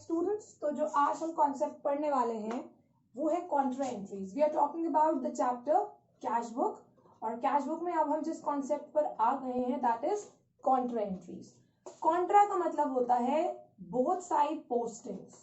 Students, तो जो आज हम कॉन्सेप्ट पढ़ने वाले हैं वो है contra entries. We are talking about the chapter cash book, और कैश बुक में अब हम जिस कॉन्सेप्ट पर आ गए हैं दैट इज कॉन्ट्रा एंट्रीज। कॉन्ट्रा का मतलब होता है बोथ साइड पोस्टिंग्स,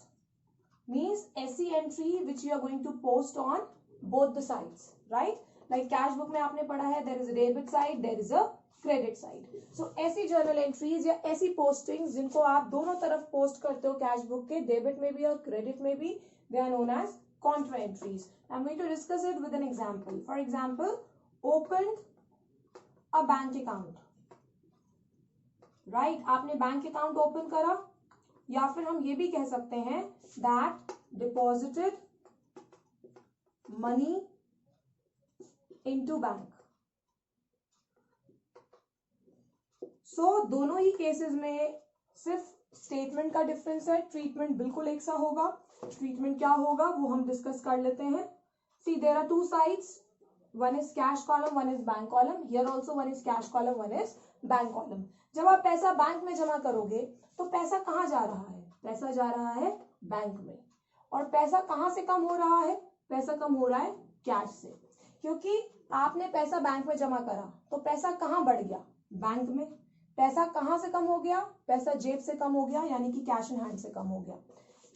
मीन्स ऐसी entry which you are going to post on both the sides, right. Like cash book में आपने पढ़ा है there is a debit side, there is a credit side. सो ऐसी जर्नल एंट्रीज या ऐसी postings जिनको आप दोनों तरफ पोस्ट करते हो कैश बुक के, डेबिट में भी और क्रेडिट में भी, they are known as contra entries. I'm going to discuss it with an example. For example, opened a bank account. Right? आपने बैंक अकाउंट ओपन करा, या फिर हम ये भी कह सकते हैं that deposited money into bank. So दोनों ही केसेस में सिर्फ स्टेटमेंट का डिफरेंस है, ट्रीटमेंट बिल्कुल एक सा होगा। ट्रीटमेंट क्या होगा वो हम डिस्कस कर लेते हैं। See there are two sides, one is cash column, one is bank column. Here also one is cash column, one is bank column. जब आप पैसा बैंक में जमा करोगे तो पैसा कहाँ जा रहा है? पैसा जा रहा है बैंक में। और पैसा कहाँ से कम हो रहा है? पैसा कम हो रहा है कैश से, क्योंकि आपने पैसा बैंक में जमा करा तो पैसा कहाँ बढ़ गया? बैंक में। पैसा कहाँ से कम हो गया? पैसा जेब से कम हो गया, यानी कि कैश इन हैंड से कम हो गया।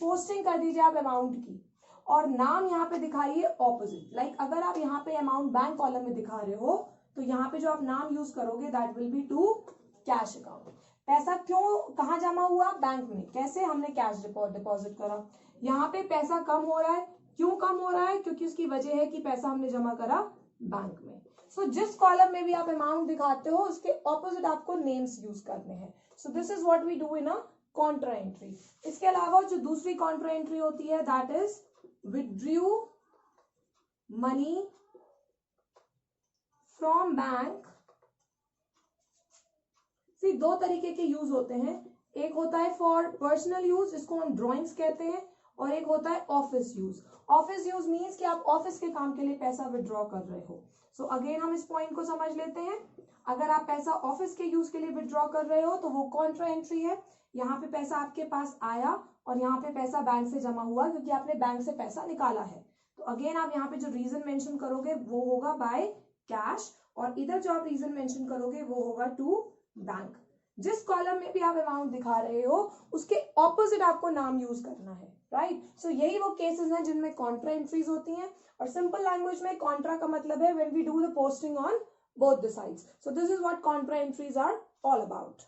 पोस्टिंग कर दीजिए आप अमाउंट की, और नाम यहाँ पे दिखाइए ऑपोजिट। लाइक अगर आप यहाँ पे अमाउंट बैंक कॉलम में दिखा रहे हो तो यहाँ पे जो आप नाम यूज करोगे that will be to cash account. पैसा क्यों कहाँ जमा हुआ? बैंक में। कैसे? हमने कैश डिपॉजिट करा। यहाँ पे पैसा कम हो रहा है, क्यों कम हो रहा है? क्योंकि उसकी वजह है कि पैसा हमने जमा करा बैंक में। सो जिस कॉलम में भी आप अमाउंट दिखाते हो उसके ऑपोजिट आपको नेम्स यूज करने हैं। So this is what we do in a contra entry. इसके अलावा जो दूसरी कॉन्ट्रा एंट्री होती है that is withdraw money from bank. See दो तरीके के यूज होते हैं, एक होता है फॉर पर्सनल यूज, जिसको हम ड्रॉइंग्स कहते हैं, और एक होता है office use. Office use means कि आप ऑफिस के काम के लिए पैसा विड्रॉ कर रहे हो। सो अगेन हम इस पॉइंट को समझ लेते हैं। अगर आप पैसा ऑफिस के यूज के लिए विड्रॉ कर रहे हो तो वो कॉन्ट्रा एंट्री है। यहाँ पे पैसा आपके पास आया और यहाँ पे पैसा बैंक से जमा हुआ क्योंकि आपने बैंक से पैसा निकाला है। तो अगेन आप यहाँ पे जो रीजन मेंशन करोगे वो होगा बाय कैश, और इधर जो आप रीजन मेंशन करोगे वो होगा टू बैंक। जिस कॉलम में भी आप अमाउंट दिखा रहे हो उसके ऑपोजिट आपको नाम यूज करना है, राइट। सो यही वो केसेस हैं जिनमें कॉन्ट्रा एंट्रीज होती हैं। और सिंपल लैंग्वेज में कॉन्ट्रा का मतलब है when we do the posting on both the sides. So this is what contra entries are all about.